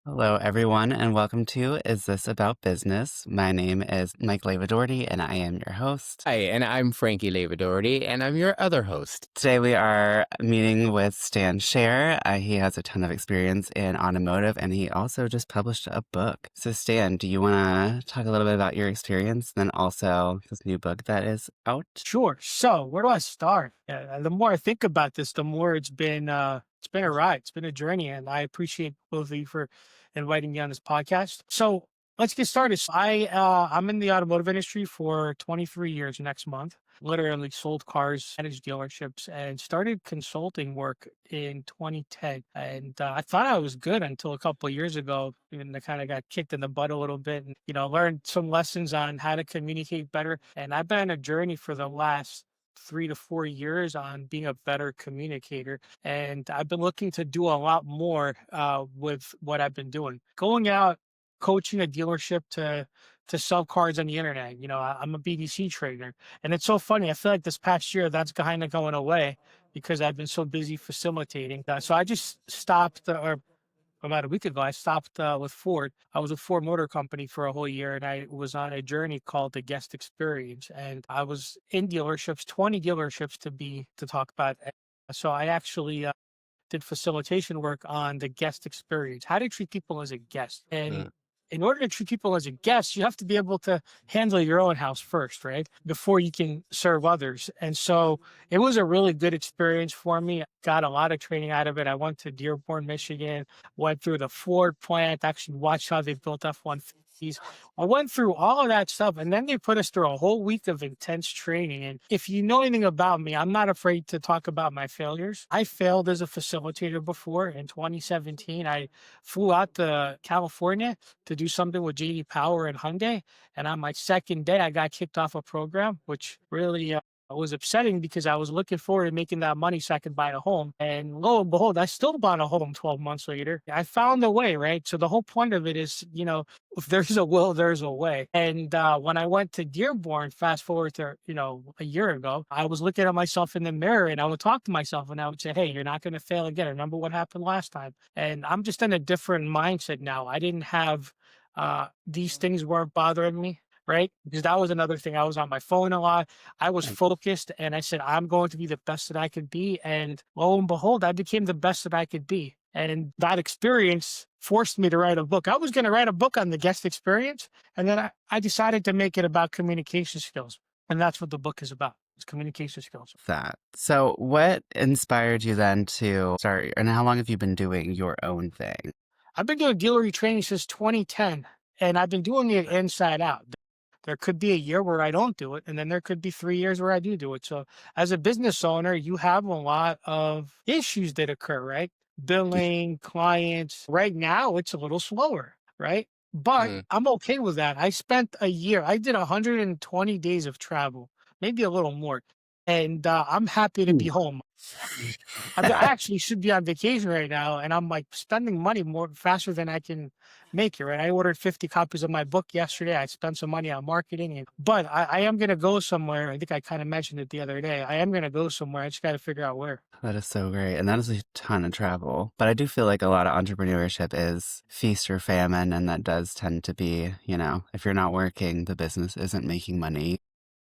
Hello, everyone, and welcome to Is This About Business? My name is Mike Lavadorty, and I am your host. Hi, and I'm Frankie Lavadorty, and I'm your other host. Today, we are meeting with Stan Sher. He has a ton of experience in automotive, and he also just published a book. So, Stan, do you want to talk a little bit about your experience, and then also this new book that is out? Sure. So where do I start? The more I think about this, the more it's been a ride. It's been a journey, and I appreciate both of you for inviting me on this podcast. So let's get started. I'm in the automotive industry for 23 years next month. Literally sold cars, managed dealerships, and started consulting work in 2010. And I thought I was good until a couple of years ago, and I kind of got kicked in the butt a little bit, and learned some lessons on how to communicate better. And I've been on a journey for the last 3 to 4 years on being a better communicator. And I've been looking to do a lot more with what I've been doing. Going out, coaching a dealership to sell cars on the internet. I'm a BDC trader. And it's so funny. I feel like this past year that's kind of going away because I've been so busy facilitating. So I just stopped, or about a week ago, I stopped with Ford. I was with Ford Motor Company for a whole year, and I was on a journey called the guest experience. And I was in dealerships, 20 dealerships to talk about. So I actually did facilitation work on the guest experience, how to treat people as a guest. Mm. And in order to treat people as a guest, you have to be able to handle your own house first, right? Before you can serve others. And so it was a really good experience for me. Got a lot of training out of it. I went to Dearborn, Michigan, went through the Ford plant, actually watched how they built F-150s. I went through all of that stuff, and then they put us through a whole week of intense training. And if you know anything about me, I'm not afraid to talk about my failures. I failed as a facilitator before. In 2017, I flew out to California to do something with JD Power and Hyundai. And on my second day, I got kicked off a program, which really was upsetting because I was looking forward to making that money so I could buy a home. And lo and behold, I still bought a home 12 months later. I found a way, right? So the whole point of it is, if there's a will, there's a way. And when I went to Dearborn, fast forward to, a year ago, I was looking at myself in the mirror and I would talk to myself and I would say, hey, you're not going to fail again. Remember what happened last time. And I'm just in a different mindset now. I didn't have these things weren't bothering me. Right. Because that was another thing. I was on my phone a lot. I was Right. focused and I said, I'm going to be the best that I could be. And lo and behold, I became the best that I could be. And that experience forced me to write a book. I was going to write a book on the guest experience. And then I decided to make it about communication skills. And that's what the book is about. It's communication skills. That. So, what inspired you then to start, and how long have you been doing your own thing? I've been doing dealer training since 2010, and I've been doing it inside out. There could be a year where I don't do it, and then there could be 3 years where I do it. So, as a business owner, you have a lot of issues that occur, right? Billing, clients. Right now, it's a little slower, right? But Mm. I'm okay with that. I spent a year, I did 120 days of travel, maybe a little more. And I'm happy to be Ooh. home. I actually should be on vacation right now, and I'm like spending money more faster than I can make it. Right, I ordered 50 copies of my book yesterday. I spent some money on marketing, but I am going to go somewhere. I think I kind of mentioned it the other day. I am going to go somewhere. I just got to figure out where. That is so great. And that is a ton of travel. But I do feel like a lot of entrepreneurship is feast or famine. And that does tend to be, if you're not working, the business isn't making money.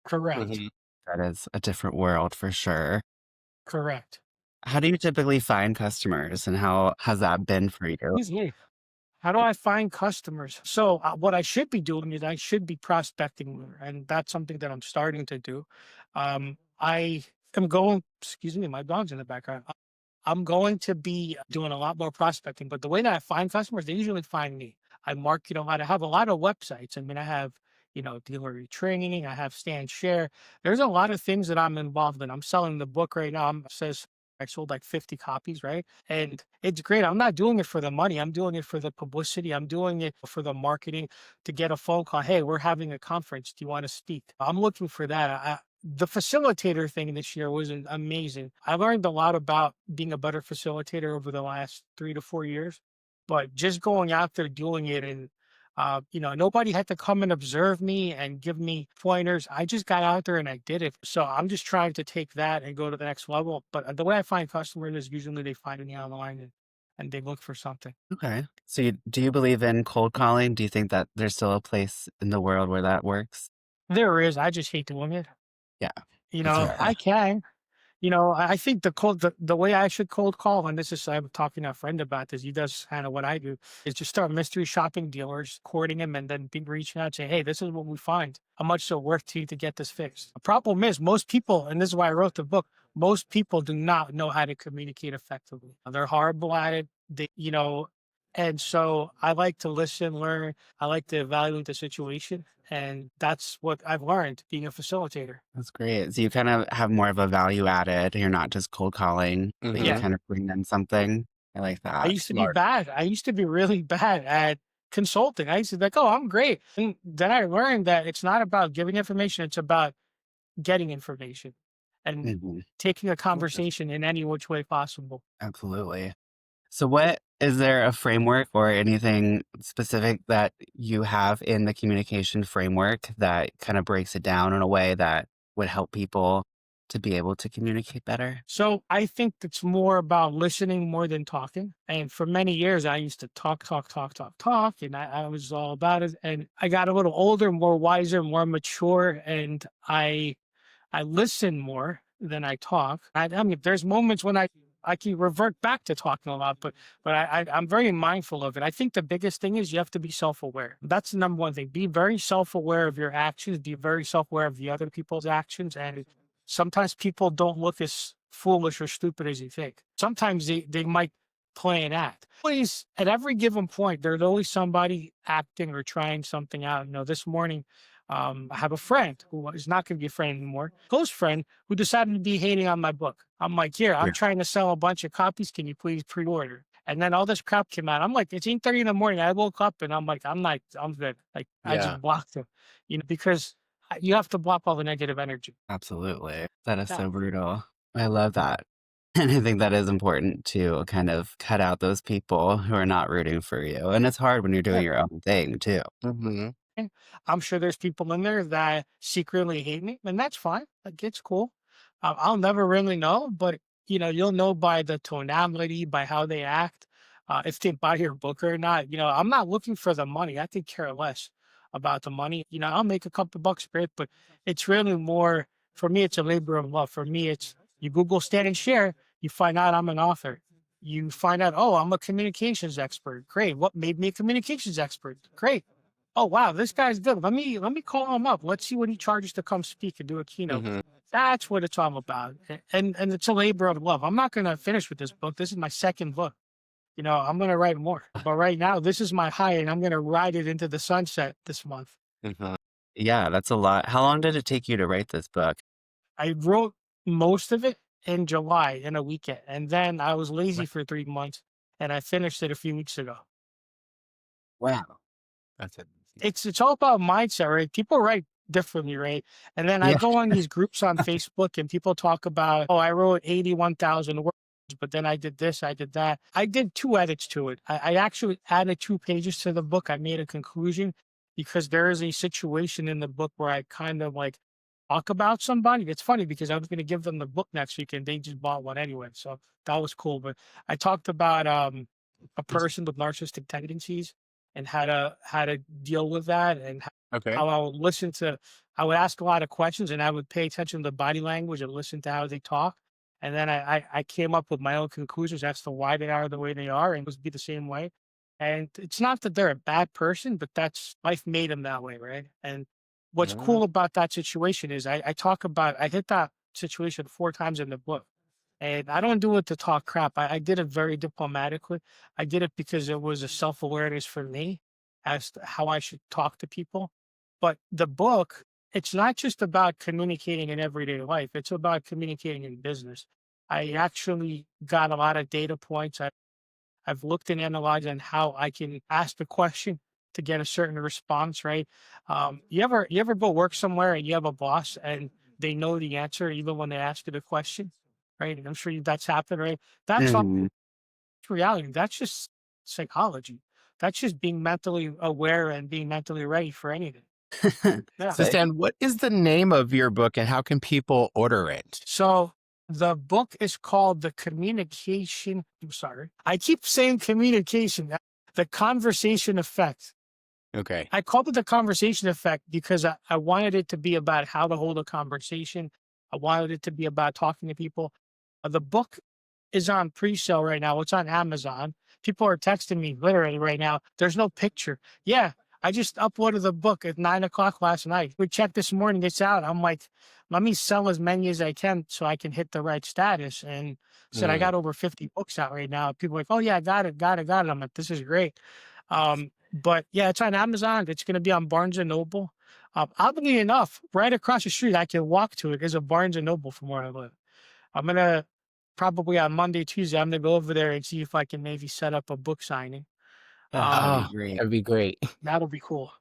Correct. Mhm. That is a different world for sure. Correct. How do you typically find customers and how has that been for you? Excuse me. How do I find customers? So what I should be doing is I should be prospecting more, and that's something that I'm starting to do. I am going. Excuse me, my dog's in the background. I'm going to be doing a lot more prospecting, but the way that I find customers, they usually find me. I market a lot. I have a lot of websites. I mean, I have, dealer training. I have Stan Share. There's a lot of things that I'm involved in. I'm selling the book right now. It says I sold like 50 copies, right? And it's great. I'm not doing it for the money. I'm doing it for the publicity. I'm doing it for the marketing to get a phone call. Hey, we're having a conference. Do you want to speak? I'm looking for that. The facilitator thing this year was amazing. I learned a lot about being a better facilitator over the last 3 to 4 years, but just going out there doing it and nobody had to come and observe me and give me pointers. I just got out there and I did it. So I'm just trying to take that and go to the next level. But the way I find customers is usually they find me online and they look for something. Okay. So, do you believe in cold calling? Do you think that there's still a place in the world where that works? There is. I just hate doing it. Yeah, You that's know, fair. I can. I think the way I should cold call, and this is I'm talking to a friend about this. He does kind of what I do, is just start mystery shopping dealers, courting them, and then be reaching out, say, "Hey, this is what we find. How much is it worth to you to get this fixed?" The problem is most people, and this is why I wrote the book. Most people do not know how to communicate effectively. They're horrible at it. And so I like to listen, learn. I like to evaluate the situation, and that's what I've learned being a facilitator. That's great. So you kind of have more of a value added. You're not just cold calling, but you Yeah. Mm-hmm. kind of bring in something. I like I that. used to be Smart. bad. I used to be really bad at consulting. I used to be like, "Oh, I'm great." And then I learned that it's not about giving information, it's about getting information and Mhm. taking a Okay. conversation in any which way possible. Absolutely. So, what is there a framework or anything specific that you have in the communication framework that kind of breaks it down in a way that would help people to be able to communicate better? So I think it's more about listening more than talking. And for many years, I used to talk, talk, talk, talk, talk, and I was all about it. And I got a little older, more wiser, more mature, and I listen more than I talk. I mean, there's moments when I can revert back to talking a lot, but I'm very mindful of it. I think the biggest thing is you have to be self aware. That's the number one thing. Be very self aware of your actions. Be very self aware of the other people's actions. And sometimes people don't look as foolish or stupid as you think. Sometimes they might play an act. Always at every given point, there's always somebody acting or trying something out. This morning I have a friend who is not going to be a friend anymore, close friend who decided to be hating on my book. I'm like, here, I'm Yeah. trying to sell a bunch of copies. Can you please pre-order? And then all this crap came out. I'm like, it's 8:30 in the morning. I woke up and I'm like, I'm not, I'm good. Like I Yeah. just blocked him, because you have to block all the negative energy. Absolutely. That is Yeah. so brutal. I love that. And I think that is important to kind of cut out those people who are not rooting for you. And it's hard when you're doing Yeah. your own thing too. Mm-hmm. I'm sure there's people in there that secretly hate me, and that's fine. Like it's cool. I'll never really know, but you'll know by the tonality, by how they act, if they buy your book or not. I'm not looking for the money. I could care less about the money. I'll make a couple bucks for it, but it's really more for me. It's a labor of love. For me, it's you Google Stan and Share, you find out I'm an author. You find out, oh, I'm a communications expert. Great. What made me a communications expert? Great. Oh wow, this guy's good. Let me call him up. Let's see what he charges to come speak and do a keynote. Mm-hmm. That's what it's all about. And it's a labor of love. I'm not gonna finish with this book. This is my second book. I'm gonna write more. But right now, this is my high, and I'm gonna ride it into the sunset this month. Mm-hmm. Yeah, that's a lot. How long did it take you to write this book? I wrote most of it in July in a weekend, and then I was lazy for 3 months, and I finished it a few weeks ago. Wow. That's it. It's all about mindset, right? People write differently, right? And then I Yeah. go on these groups on Facebook and people talk about, oh, I wrote 81,000 words, but then I did this, I did that. I did two edits to it. I actually added 2 pages to the book. I made a conclusion because there is a situation in the book where I kind of like talk about somebody. It's funny because I was going to give them the book next week and they just bought one anyway. So that was cool. But I talked about a person with narcissistic tendencies and how to deal with that and Okay. how I would I would ask a lot of questions and I would pay attention to body language and listen to how they talk. And then I came up with my own conclusions as to why they are the way they are and it would be the same way. And it's not that they're a bad person, but that's life made them that way, right? And what's Mm-hmm. cool about that situation is I hit that situation 4 times in the book. And I don't do it to talk crap. I did it very diplomatically. I did it because it was a self awareness for me as to how I should talk to people. But the book, it's not just about communicating in everyday life, it's about communicating in business. I actually got a lot of data points. I've looked and analyzed on how I can ask the question to get a certain response, right? You ever go work somewhere and you have a boss and they know the answer even when they ask you the question, right? And I'm sure that's happened, right? That's not Mhm. reality. That's just psychology. That's just being mentally aware and being mentally ready for anything. Yeah. So, So Stan, what is the name of your book and how can people order it? So the book is called The Communication. I'm sorry. I keep saying communication. The conversation effect. Okay. I called it the conversation effect because I wanted it to be about how to hold a conversation. I wanted it to be about talking to people. The book is on pre-sale right now. It's on Amazon. People are texting me literally right now. There's no picture. Yeah, I just uploaded the book at 9 o'clock last night. We checked this morning. It's out. I'm like, let me sell as many as I can so I can hit the right status. And said I Mm. got over 50 books out right now. People are like, oh yeah, I got it, got it, got it. I'm like, this is great. But yeah, it's on Amazon. It's going to be on Barnes and Noble. Oddly enough, right across the street, I can walk to it. Is a Barnes and Noble from where I live. I'm gonna probably on Monday, Tuesday. I'm gonna go over there and see if I can maybe set up a book signing. That would be Oh, great. that'd be great. That'll be cool.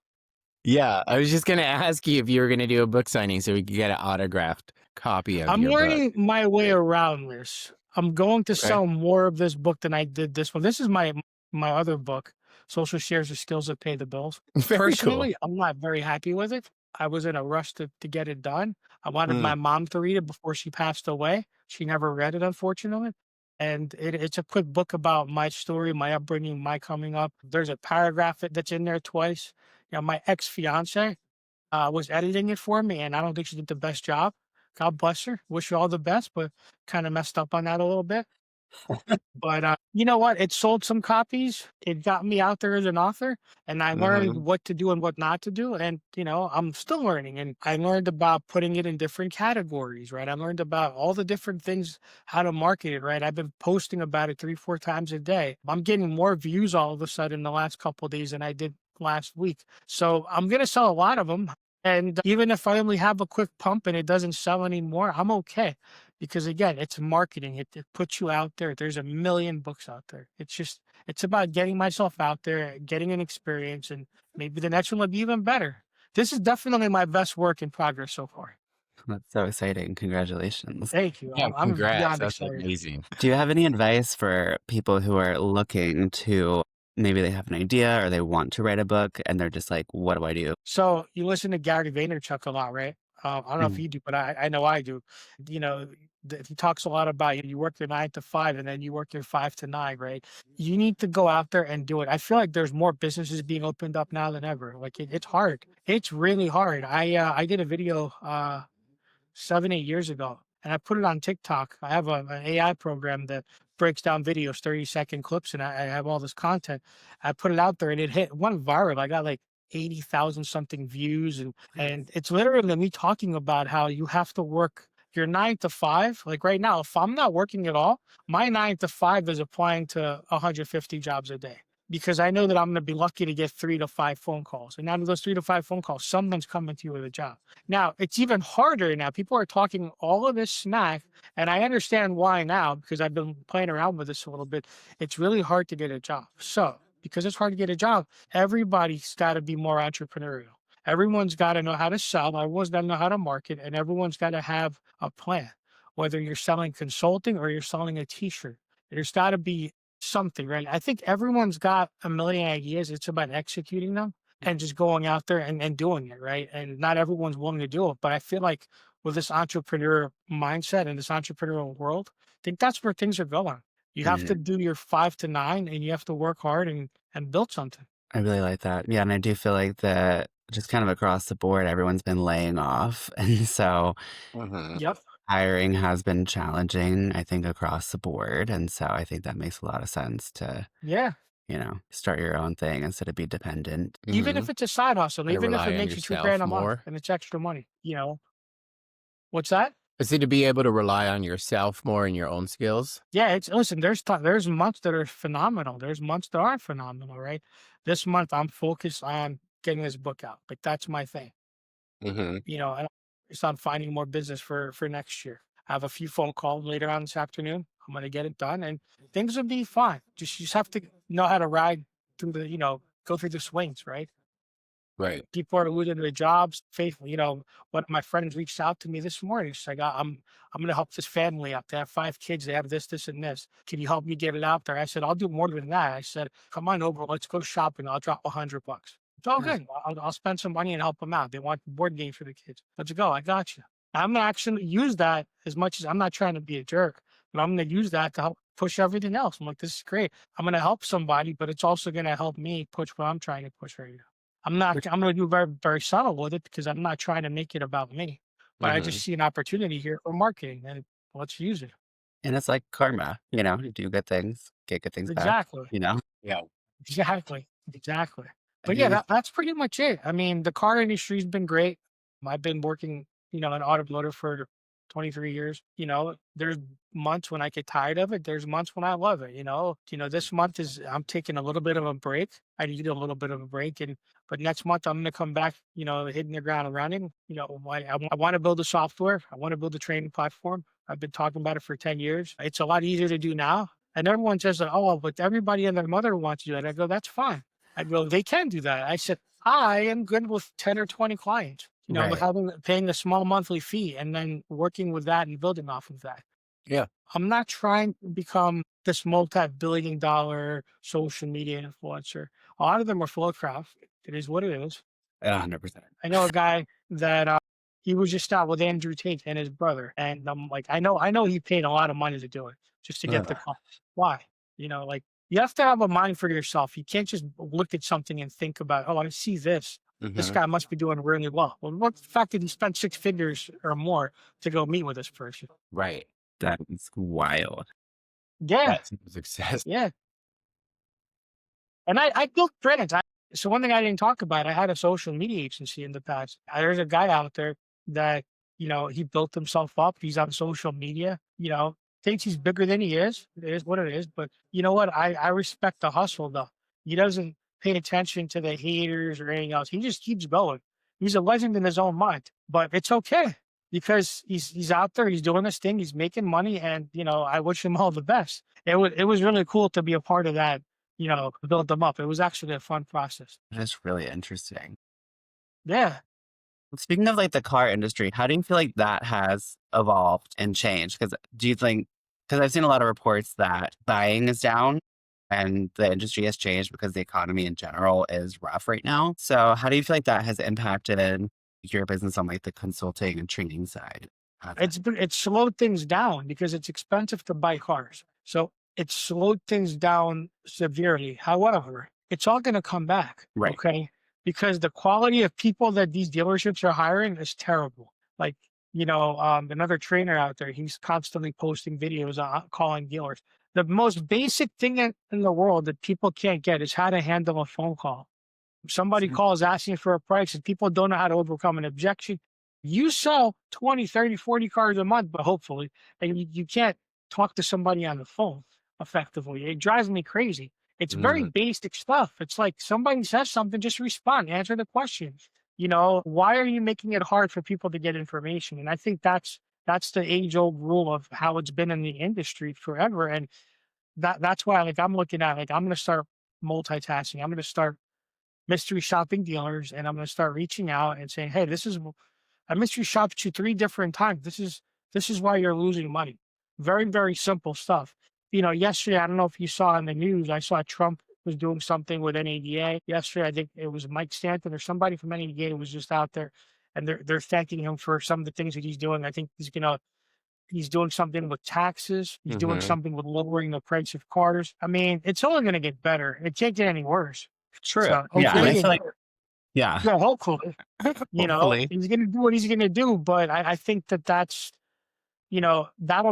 Yeah, I was just gonna ask you if you were gonna do a book signing so we could get an autographed copy of I'm your book. learning my way Great. around this. I'm going to Okay. sell more of this book than I did this one. This is my other book, Social Shares of Skills That Pay the Bills. Very cool. Personally, I'm not very happy with it. I was in a rush to get it done. I wanted Mm. my mom to read it before she passed away. She never read it, unfortunately. And it's a quick book about my story, my upbringing, my coming up. There's a paragraph that's in there twice. You know, my ex fiance was editing it for me, and I don't think she did the best job. God bless her. Wish her all the best, but kind of messed up on that a little bit. But you know what? It sold some copies. It got me out there as an author, and I learned Mhm. what to do and what not to do. And you know, I'm still learning. And I learned about putting it in different categories, right? I learned about all the different things, how to market it, right? I've been posting about it 3, 4 times a day. I'm getting more views all of a sudden the last couple of days than I did last week. So I'm gonna sell a lot of them. And even if I only have a quick pump and it doesn't sell anymore, I'm okay because again, it's marketing. It puts you out there. There's a million books out there. It's about getting myself out there, getting an experience, and maybe the next one will be even better. This is definitely my best work in progress so far. That's so exciting. Congratulations. Thank you. Yeah, I'm congrats. beyond That's excited. amazing. Do you have any advice for people who are looking to maybe they have an idea or they want to write a book and they're just like, what do I do? So you listen to Gary Vaynerchuk a lot, right? I don't know if Mhm. you do, but I know I do. You know, he talks a lot about you work your 9 to 5 and then you work your 5 to 9, right? You need to go out there and do it. I feel like there's more businesses being opened up now than ever. Like it's hard. It's really hard. I did a video 7, 8 years ago, and I put it on TikTok. I have an AI program that breaks down videos, 30-second clips, and I have all this content. I put it out there, and it went viral. I got like 80,000 something views, and it's literally me talking about how you have to work your 9 to 5. Like right now, if I'm not working at all, my 9 to 5 is applying to 150 jobs a day because I know that I'm going to be lucky to get 3 to 5 phone calls. And out of those 3 to 5 phone calls, someone's coming to you with a job. Now, it's even harder now. People are talking all of this smack, and I understand why now because I've been playing around with this a little bit. It's really hard to get a job. So, because it's hard to get a job, everybody's got to be more entrepreneurial. Everyone's got to know how to sell, everyone's got to know how to market, and everyone's got to have a plan. Whether you're selling consulting or you're selling a t-shirt, there's got to be something, right? I think everyone's got a million ideas. It's about executing them and just going out there and doing it, right? And not everyone's willing to do it. But I feel like with this entrepreneur mindset and this entrepreneurial world, I think that's where things are going. You have to Mhm. do your 5 to 9 and you have to work hard and build something. I really like that. Yeah, and I do feel like that just kind of across the board, everyone's been laying off. And so Mhm. Yep. hiring has been challenging, I think, across the board. And so I think that makes a lot of sense to, Yeah. start your own thing instead of be dependent. Even if Mhm. it's a side hustle, Gotta even if it rely on makes you 2 grand yourself a month more. and it's extra money, you know, what's that? I say to be able to rely on yourself more and your own skills. Yeah, it's listen, there's months that are phenomenal. There's months that aren't phenomenal, right? This month I'm focused on getting this book out. Like that's my thing. Mhm. You know, and I'm focused on finding more business for next year. I have a few phone calls later on this afternoon. I'm gonna get it done and things will be fine. Just have to know how to ride through go through the swings, right? Right. People are losing their jobs. Faithful, one of my friends reached out to me this morning. She's like, I'm gonna help this family out. They have 5 kids. They have this, this, and this. Can you help me get it out there?" I said, "I'll do more than that." I said, "Come on over. Let's go shopping. I'll drop $100. It's all Yeah. good. I'll spend some money and help them out. They want board games for the kids. Let's go. I got you." I'm gonna actually use that as much as I'm not trying to be a jerk. and I'm going to use that to help push everything else. I'm like, this is great. I'm going to help somebody, but it's also going to help me push what I'm trying to push right now. I'm going to do very, very subtle with it because I'm not trying to make it about me, but I just Mhm. see an opportunity here for marketing and let's use it. And it's like karma, you do good things, get good things back, Exactly. you know? Yeah. Exactly, exactly. I But yeah, do that's pretty much it. I mean, the car industry's been great. I've been working, in automotive for 23 years. There's months when I get tired of it. There's months when I love it. This month is I'm taking a little bit of a break. I need a little bit of a break, and but next month I'm gonna come back. Hitting the ground running. I want to build a software. I want to build a training platform. I've been talking about it for 10 years. It's a lot easier to do now. And everyone says, like, oh, but everybody and their mother wants to do that. I go, that's fine. I go, they can do that. I said, I am good with 10 or 20 clients, Right. paying a small monthly fee and then working with that and building off of that. Yeah. I'm not trying to become this multi-billion dollar social media influencer. A lot of them are full of crap. It is what it is. 100%. I know a guy that he was just out with Andrew Tate and his brother, and I'm like, I know he paid a lot of money to do it just to get the Ugh. call. Why? Like you have to have a mind for yourself. You can't just look at something and think about, oh, I see this. This Mhm. guy must be doing really well. Well, what's the fact that he spent 6 figures or more to go meet with this person? Right. That's wild. Yeah, That's success. yeah. And I built brands. So one thing I didn't talk about, I had a social media agency in the past. There's a guy out there that, he built himself up. He's on social media, thinks he's bigger than he is. It is what it is. But you know what? I respect the hustle though. He doesn't pay attention to the haters or anything else. He just keeps going. He's a legend in his own mind. But it's okay because he's out there, he's doing this thing, he's making money, and I wish him all the best. It was really cool to be a part of that, build them up. It was actually a fun process. That's really interesting. Yeah. Speaking of like the car industry, how do you feel like that has evolved and changed? Because do you think, because I've seen a lot of reports that buying is down and the industry has changed because the economy in general is rough right now. So how do you feel like that has impacted your business on like the consulting and training side? Has it? It's slowed things down because it's expensive to buy cars. So it slowed things down severely. However, it's all going to come back. Right. Okay. Because the quality of people that these dealerships are hiring is terrible. Like, another trainer out there, he's constantly posting videos calling dealers. The most basic thing in the world that people can't get is how to handle a phone call. Somebody calls asking for a price and people don't know how to overcome an objection. You sell 20, 30, 40 cars a month, but hopefully, and you can't talk to somebody on the phone effectively. It drives me crazy. It's very Mhm. basic stuff. It's like somebody says something, just respond, answer the question. Why are you making it hard for people to get information? And I think that's the age old rule of how it's been in the industry forever. And that's why like I'm looking at like I'm gonna start multitasking. I'm gonna start mystery shopping dealers, and I'm going to start reaching out and saying, "Hey, I mystery shopped you 3 different times. This is why you're losing money." Very very simple stuff. Yesterday I don't know if you saw in the news. I saw Trump was doing something with NADA. Yesterday I think it was Mike Stanton or somebody from NADA was just out there, and they're thanking him for some of the things that he's doing. I think he's doing something with taxes. He's doing Mhm. something with lowering the price of cars. I mean, it's only going to get better. It can't get any worse. True. So Yeah. And I hopefully, feel like, yeah, yeah, hopefully, Hopefully. he's gonna do what he's gonna do, but I think that'll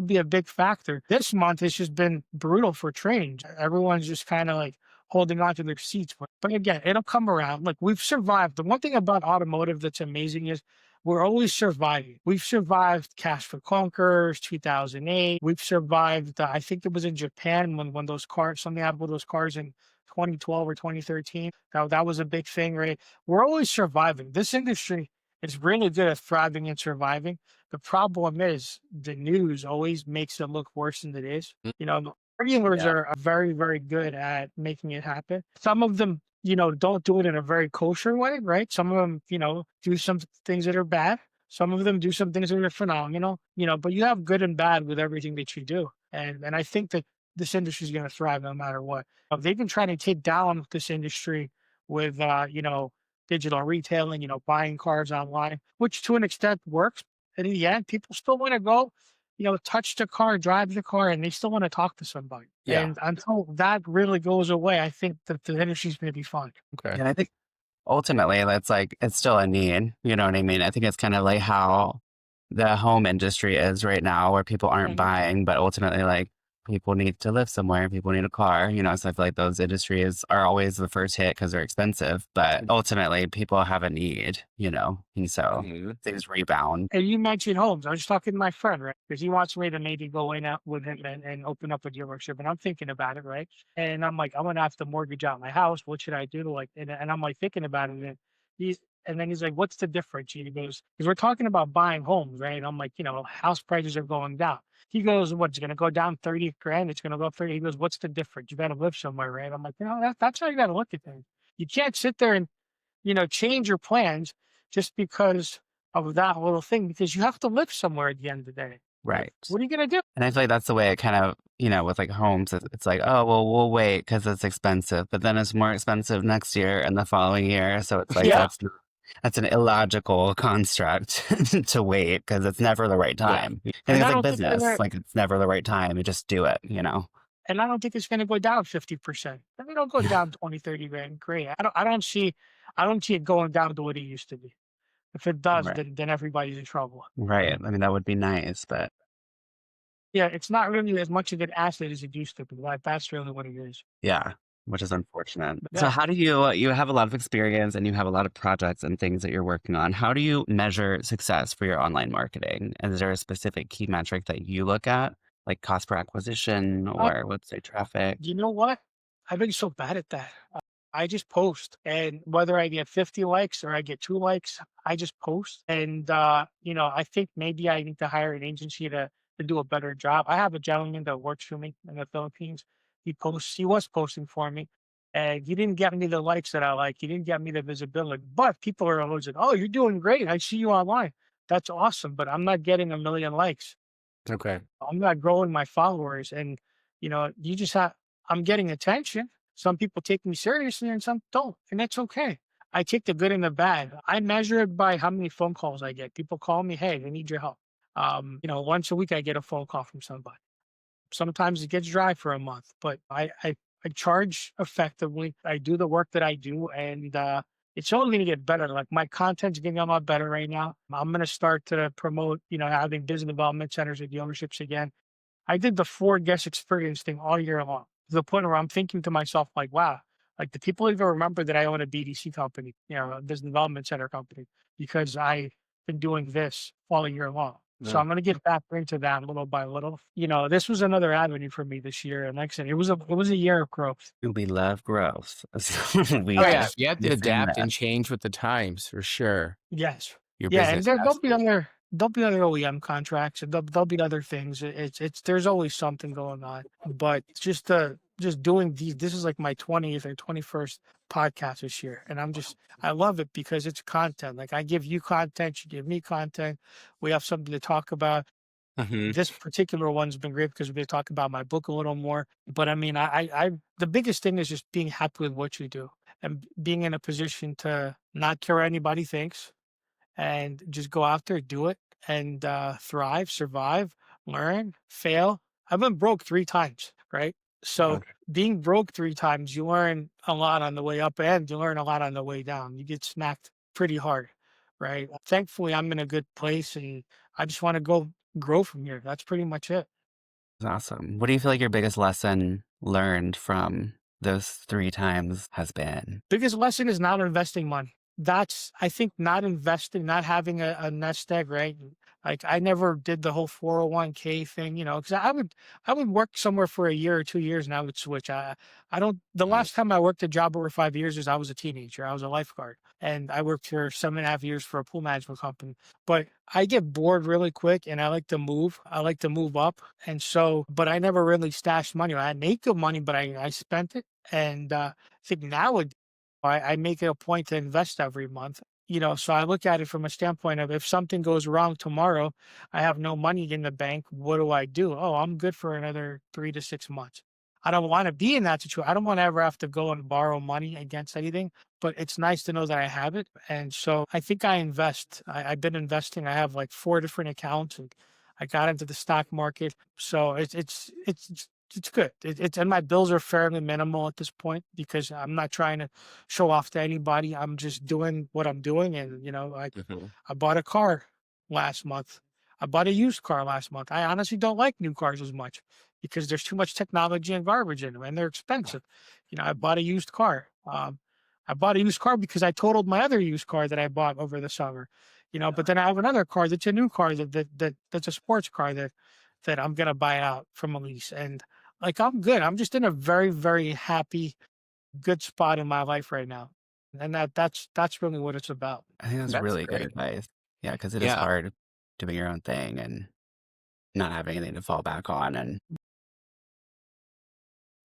be a big factor. This month has just been brutal for training. Everyone's just kind of like holding on to their seats. But again, it'll come around. Like we've survived. The one thing about automotive that's amazing is we're always surviving. We've survived Cash for Clunkers, 2008. We've survived, I think it was in Japan when those cars, something happened with those cars in 2012 or 2013. That was a big thing, right? We're always surviving. This industry is really good at thriving and surviving. The problem is the news always makes it look worse than it is. Mm. The regulars Yeah. are very, very good at making it happen. Some of them, don't do it in a very kosher way, right? Some of them, do some things that are bad. Some of them do some things that are phenomenal, but you have good and bad with everything that you do. And I think that this industry is going to thrive no matter what. They've been trying to take down this industry with, digital retailing, buying cars online, which to an extent works. And in the end, people still want to go, touch the car, drive the car, and they still want to talk to somebody. Yeah. And until that really goes away, I think that the industry's going to be fine. Okay. And I think ultimately, that's like it's still a need, you know what I mean? I think it's kind of like how the home industry is right now, where people aren't Mhm. buying, but ultimately, like people need to live somewhere, people need a car, you know. So I feel like those industries are always the first hit because they're expensive, but ultimately, people have a need, you know, and so Mhm. things rebound. And you mentioned homes. I was talking to my friend, right? Because he wants me to maybe go in out with him and open up a dealership. And I'm thinking about it, right? And I'm like, I'm gonna have to mortgage out my house. What should I do? Like, and I'm like thinking about it. And he's and then he's like, what's the difference? He goes, because we're talking about buying homes, right? I'm like, house prices are going down. He goes, what's gonna go down 30 grand? It's gonna go up 30. He goes, what's the difference? You gotta live somewhere, right? I'm like, that's how you gotta look at things. You can't sit there and change your plans just because of that little thing, because you have to live somewhere at the end of the day. Right. What are you gonna do? And I feel like that's the way it kind of, you know, with like homes, it's like, oh, well, we'll wait because it's expensive, but then it's more expensive next year and the following year. So it's like, Yeah, that's an illogical construct to wait because it's never the right Yeah. time. I think and it's I like don't think business, they're like it's never the right time. You just do it, you know? and I don't think it's gonna go down 50%. If it don't go down 20, 30 grand, great. I don't see it going down to what it used to be. If it does, Right. then everybody's in trouble. Right. I mean, that would be nice, but Yeah, it's not really as much of an asset as it used to be. Like that's really what it is. yeah, which is unfortunate. But So yeah. how do you have a lot of experience and you have a lot of projects and things that you're working on. How do you measure success for your online marketing? Is there a specific key metric that you look at, like cost per acquisition or website traffic? You know what? I've been so bad at that. I just post, and whether I get 50 likes or I get 2 likes, I just post. And I think maybe I need to hire an agency to do a better job. I have a gentleman that works for me in the Philippines. He was posting for me, and he didn't get me the likes that I like. He didn't get me the visibility. But people are always like, "Oh, you're doing great. I see you online. That's awesome." But I'm not getting a million likes. Okay. I'm not growing my followers, and you just have. I'm getting attention. Some people take me seriously, and some don't, and that's okay. I take the good and the bad. I measure it by how many phone calls I get. People call me, "Hey, I need your help." Once a week I get a phone call from somebody. Sometimes it gets dry for a month, but I charge effectively. I do the work that I do, and it's only going to get better. Like my content's getting a lot better right now. I'm going to start to promote, having business development centers at dealerships again. I did the 4 guest experience thing all year long to the point where I'm thinking to myself, like, wow, like the people even remember that I own a BDC company, a business development center company, because I've been doing this all year long. So Yeah. I'm going to get back into that little by little. This was another avenue for me this year. And like I said, it was a year of growth. We love growth. Oh We yeah. Yes. You have to keep saying adapt that. and change with the times for sure. Yes. Your Yeah, and business has to. there'll be other OEM contracts, and there'll be other things. It's there's always something going on. But just doing these, this is like my 20th or 21st podcast this year, and I love it because it's content. Like I give you content, you give me content. We have something to talk about. Mhm. This particular one's been great because we can talk about my book a little more. But I mean, the biggest thing is just being happy with what you do and being in a position to not care what anybody thinks and just go out there, do it, and thrive, survive, learn, fail. I've been broke 3 times, right? So Okay. being broke 3 times, you learn a lot on the way up and you learn a lot on the way down. You get smacked pretty hard, right? Thankfully, I'm in a good place and I just want to go grow from here. That's pretty much it. Awesome. What do you feel like your biggest lesson learned from those 3 times has been? Biggest lesson is not investing money. That's I think not investing, not having a nest egg, right? Like I never did the whole 401k thing, because I would work somewhere for a year or 2 years and I would switch. I don't the Mhm. last time I worked a job over 5 years is I was a teenager. I was a lifeguard. And I worked for 7.5 years for a pool management company. But I get bored really quick and I like to move. I like to move up. And so, but I never really stashed money. I make good money, but I spent it. And I think nowadays I make it a point to invest every month. So I look at it from a standpoint of if something goes wrong tomorrow, I have no money in the bank. What do I do? Oh, I'm good for another 3 to 6 months. I don't want to be in that situation. I don't want to ever have to go and borrow money against anything, but it's nice to know that I have it. And so I think I invest. I've been investing. I have like 4 different accounts and I got into the stock market. So it's good. It's and my bills are fairly minimal at this point because I'm not trying to show off to anybody. I'm just doing what I'm doing, and Mhm. I bought a car last month. I bought a used car last month. I honestly don't like new cars as much because there's too much technology and garbage in them, and they're expensive. I bought a used car. I bought a used car because I totaled my other used car that I bought over the summer. But then I have another car that's a new car that's a sports car that I'm gonna buy out from a lease. And like I'm good. I'm just in a very, very happy, good spot in my life right now. And that's really what it's about. I think that's That's really good great. advice. Yeah, because it is Yeah. hard doing your own thing and not having anything to fall back on. And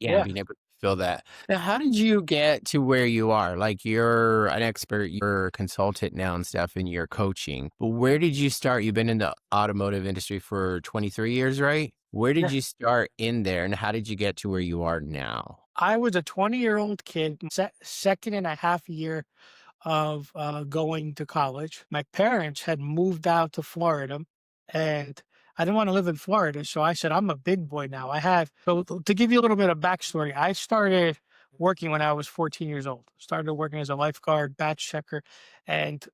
Yeah, Yeah. being able to feel that. Now, how did you get to where you are? Like, you're an expert, you're a consultant now and stuff, and you're coaching. But where did you start? You've been in the automotive industry for 23 years, right? Where did Yeah. you start in there, and how did you get to where you are now? I was a 20-year-old kid, second and a half year of going to college. My parents had moved out to Florida, and I didn't want to live in Florida. So I said, I'm a big boy now. To give you a little bit of backstory, I started working when I was 14 years old, started working as a lifeguard, batch checker, and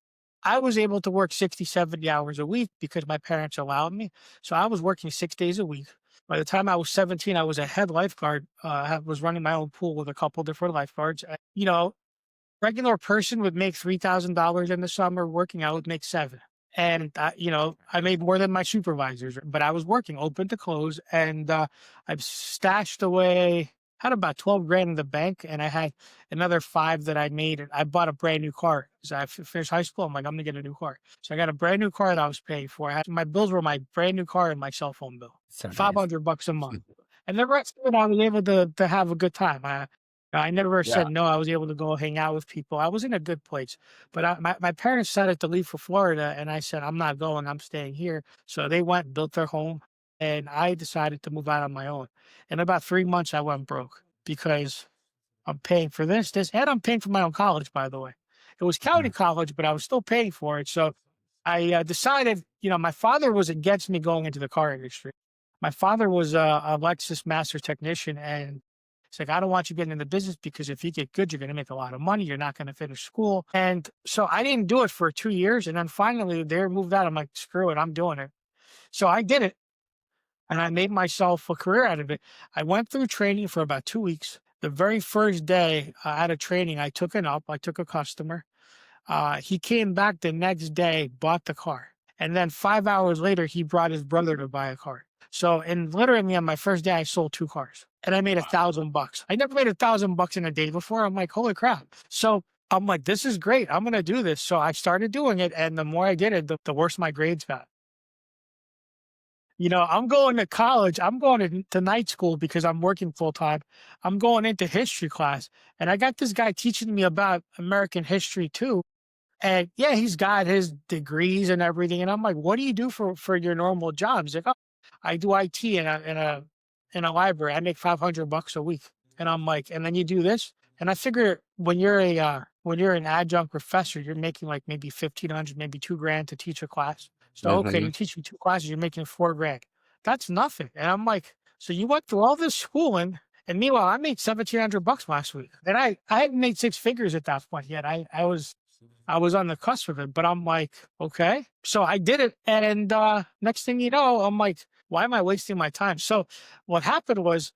I was able to work 60, 70 hours a week because my parents allowed me. So I was working 6 days a week. By the time I was 17, I was a head lifeguard. I was running my own pool with a couple different lifeguards. Regular person would make $3,000 in the summer working, I would make 7. And I made more than my supervisors, but I was working open to close, and I've stashed away, had about 12 grand in the bank, and I had another 5 that I made. And I bought a brand new car because finished high school. I'm like, I'm gonna get a new car. So I got a brand new car that I was paying for. My bills were my brand new car and my cell phone bill, so nice. $500 a month. And the rest of it, I was able to have a good time. I never Yeah. said no. I was able to go hang out with people. I was in a good place. But my parents decided to leave for Florida, and I said, I'm not going. I'm staying here. So they went, built their home, and I decided to move out on my own. In about 3 months, I went broke because I'm paying for this, and I'm paying for my own college, by the way. It was county Mhm. college, but I was still paying for it. So I decided, my father was against me going into the car industry. My father was a Lexus master technician, and it's like, I don't want you getting in the business because if you get good, you're going to make a lot of money. You're not going to finish school. And so I didn't do it for 2 years. And then finally, they moved out. I'm like, screw it, I'm doing it. So I did it, and I made myself a career out of it. I went through training for about 2 weeks. The very first day out of training, I took it up. I took a customer. He came back the next day, bought the car. And then 5 hours later, he brought his brother to buy a car. So, and literally on my first day, I sold 2 cars and I made $1,000. I never made $1,000 in a day before. I'm like, holy crap. So I'm like, this is great. I'm going to do this. So I started doing it. And the more I did it, the worse my grades got. I'm going to college. I'm going to night school because I'm working full time. I'm going into history class. And I got this guy teaching me about American history too. And yeah, he's got his degrees and everything. And I'm like, what do you do for your normal job? He's like, oh, I do IT in a library. I make $500 a week. And I'm like, and then you do this. And I figure when you're an adjunct professor, you're making like maybe 1,500, maybe 2 grand to teach a class. So okay, you Mhm. teach me 2 classes, you're making 4 grand. That's nothing. And I'm like, so you went through all this schooling, and meanwhile, I made $1,700 last week, and I hadn't made 6 figures at that point yet. I was on the cusp of it, but I'm like, okay. So I did it. And next thing you know, I'm like, why am I wasting my time? So what happened was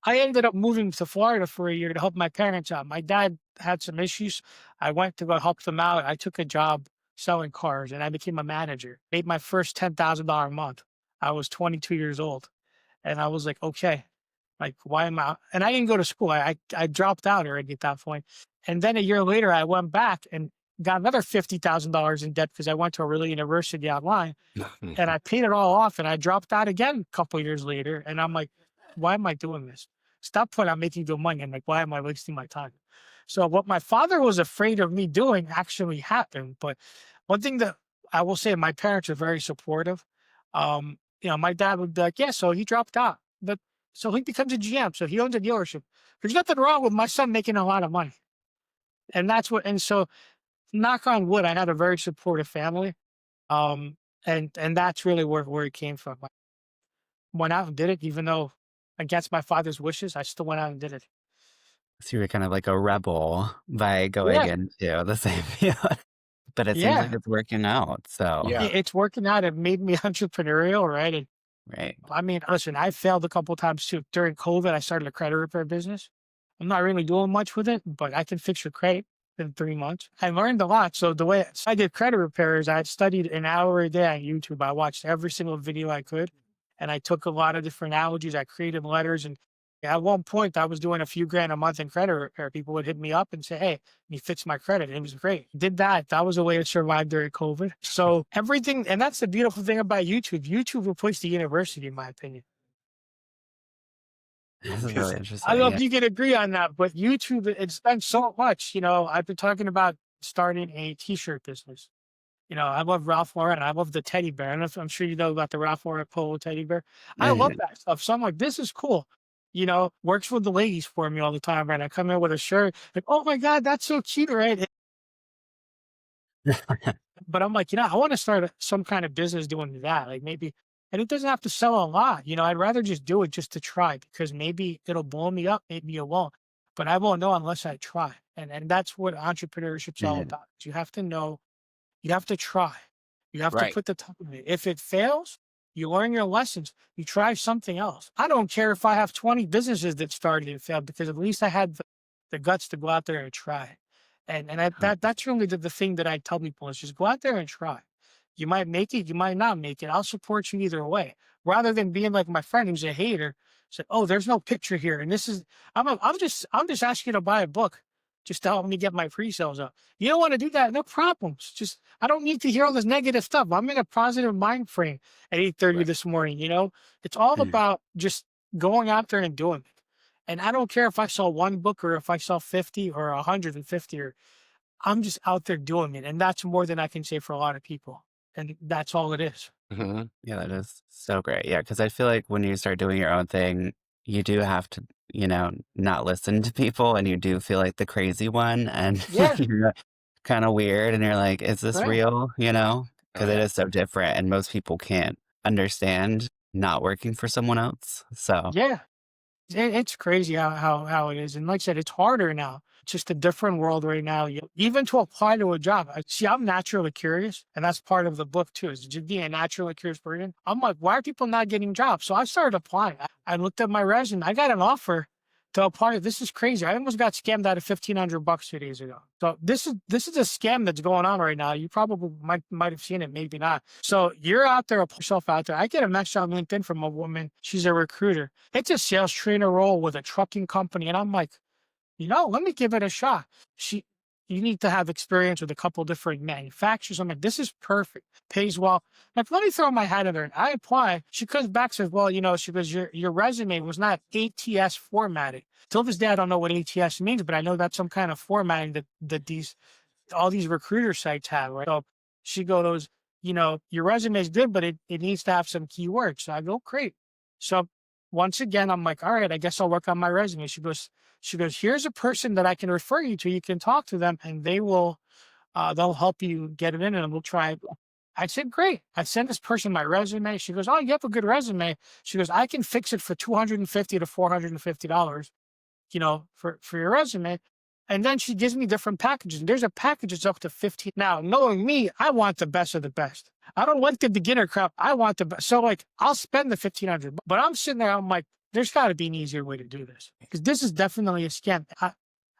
I ended up moving to Florida for a year to help my parents out. My dad had some issues. I went to go help them out. I took a job selling cars and I became a manager. Made my first $10,000 a month. I was 22 years old. And I was like, okay, like, why am I? And I didn't go to school. I dropped out already at that point. And then a year later, I went back and got another $50,000 in debt because I went to a real university online, and I paid it all off. And I dropped out again a couple of years later. And I'm like, why am I doing this? Stop point, I'm making good money. I'm like, why am I wasting my time? So what my father was afraid of me doing actually happened. But one thing that I will say, my parents are very supportive. My dad would be like, yeah, so he dropped out, but so he becomes a GM. So he owns a dealership. There's nothing wrong with my son making a lot of money. And so knock on wood, I had a very supportive family. And that's really where it came from. I went out and did it, even though against my father's wishes, I still went out and did it. So you were kind of like a rebel by going Yeah, into the same field, but it seems like yeah. it's working out. So, Yeah. It's working out. It made me entrepreneurial, right? And right. I mean, listen, I failed a couple times too. During COVID, I started a credit repair business. I'm not really doing much with it, but I can fix your credit in 3 months. I learned a lot. So the way I did credit repairs, I studied an hour a day on YouTube. I watched every single video I could, and I took a lot of different analogies. I created letters, and at one point, I was doing a few grand a month in credit repair. People would hit me up and say, "Hey, you fix my credit." And it was great. Did that. That was a way to survive during COVID. So everything, and that's the beautiful thing about YouTube. YouTube replaced the university, in my opinion. This is really Because I don't interesting. know Yeah. if you can agree on that, but YouTube, it's done so much. I've been talking about starting a t-shirt business. I love Ralph Lauren. I love the teddy bear. And I'm sure you know about the Ralph Lauren polo teddy bear. I love Yeah. that stuff. So I'm like, this is cool. Works with the ladies for me all the time. Right. I come in with a shirt, like, oh my God, that's so cute, right? But I'm like, I want to start some kind of business doing that. Like maybe, and it doesn't have to sell a lot. I'd rather just do it just to try because maybe it'll blow me up, maybe it won't. But I won't know unless I try. And that's what entrepreneurship's all Yeah. about. You have to know, you have to try. You have to Right. put the time in it. If it fails, you learn your lessons. You try something else. I don't care if I have 20 businesses that started and failed because at least I had the guts to go out there and try. And that's really the thing that I tell people is just go out there and try. You might make it, you might not make it. I'll support you either way. Rather than being like my friend who's a hater, said, "Oh, there's no picture here," and this is I'm just asking you to buy a book, just to help me get my pre-sales up. You don't want to do that, no problems. Just I don't need to hear all this negative stuff. I'm in a positive mind frame at 8:30 Right. this morning. It's all Yeah. about just going out there and doing it. And I don't care if I sell one book or if I sell 50 or 150 or I'm just out there doing it. And that's more than I can say for a lot of people. And that's all it is. Mhm. Yeah, that is so great. Yeah, because I feel like when you start doing your own thing, you do have to, not listen to people and you do feel like the crazy one and Yeah. you're kind of weird and you're like, is this Right. real? Oh, Because it yeah. is so different and most people can't understand not working for someone else. So, Yeah. It's crazy how it is, and like I said, it's harder now. It's just a different world right now. Even to apply to a job. See, I'm naturally curious, and that's part of the book too. Is just being a naturally curious person. I'm like, why are people not getting jobs? So I started applying. I looked at my resume. I got an offer to apply. This is crazy. I almost got scammed out of $1,500 2 days ago. So this is a scam that's going on right now. You probably might have seen it, maybe not. So you're out there, put yourself out there. I get a message on LinkedIn from a woman. She's a recruiter. It's a sales trainer role with a trucking company. And I'm like, let me give it a shot. You need to have experience with a couple different manufacturers. I'm like, this is perfect. Pays well. Like, let me throw my hat in there. And I apply. She comes back, says, well, she goes, your resume was not ATS formatted. Till this day, I don't know what ATS means, but I know that's some kind of formatting that all these recruiter sites have, right? So she goes, your resume is good, but it needs to have some keywords. So I go, great. So once again, I'm like, all right, I guess I'll work on my resume. She goes, here's a person that I can refer you to. You can talk to them and they'll help you get it in and we'll try it. I said, great. I sent this person my resume. She goes, oh, you have a good resume. She goes, I can fix it for $250 to $450, for your resume. And then she gives me different packages. There's a package that's up to 15. Now, knowing me, I want the best of the best. I don't like the beginner crap. I want the best. So like, I'll spend the 1,500, but I'm sitting there. I'm like, there's got to be an easier way to do this because this is definitely a scam.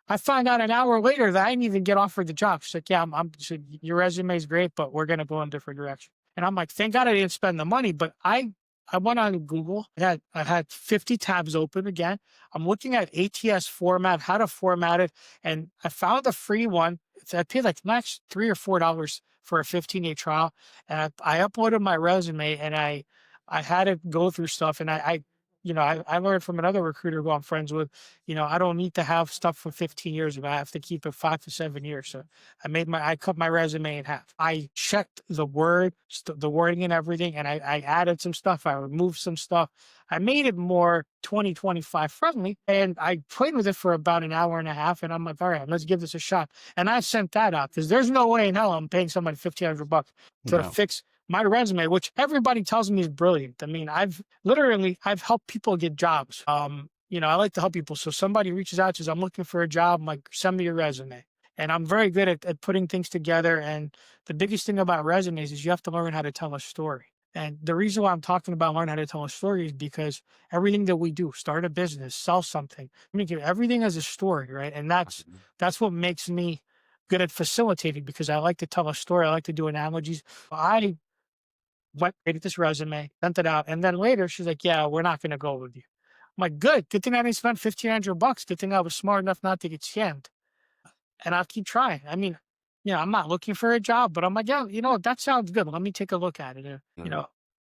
I find out an hour later that I didn't even get offered the job. She's like, yeah, she said, your resume is great, but we're going to go in a different direction. And I'm like, thank God I didn't spend the money, but I went on Google. I had 50 tabs open again. I'm looking at ATS format, how to format it, and I found a free one. I paid like max $3 or $4 for a 15-day trial, and I uploaded my resume and I had to go through stuff, and I learned from another recruiter who I'm friends with. I don't need to have stuff for 15 years ago. I have to keep it 5 to 7 years. So I cut my resume in half. I checked the wording and everything, and I added some stuff. I removed some stuff. I made it more 2025 friendly, and I played with it for about an hour and a half. And I'm like, all right, let's give this a shot. And I sent that out because there's no way in hell I'm paying somebody $1,500 to no. fix my resume, which everybody tells me is brilliant. I mean, I've helped people get jobs. I like to help people. So somebody reaches out, says, I'm looking for a job. I'm like, send me your resume. And I'm very good at putting things together. And the biggest thing about resumes is you have to learn how to tell a story. And the reason why I'm talking about learn how to tell a story is because everything that we do, start a business, sell something, communicate, everything has a story, right? And that's what makes me good at facilitating, because I like to tell a story. I like to do analogies. I went, created this resume, sent it out, and then later she's like, "Yeah, we're not going to go with you." I'm like, "Good. Good thing I didn't spend $1,500. Good thing I was smart enough not to get scammed." And I'll keep trying. I mean, I'm not looking for a job, but I'm like, yeah, that sounds good. Let me take a look at it.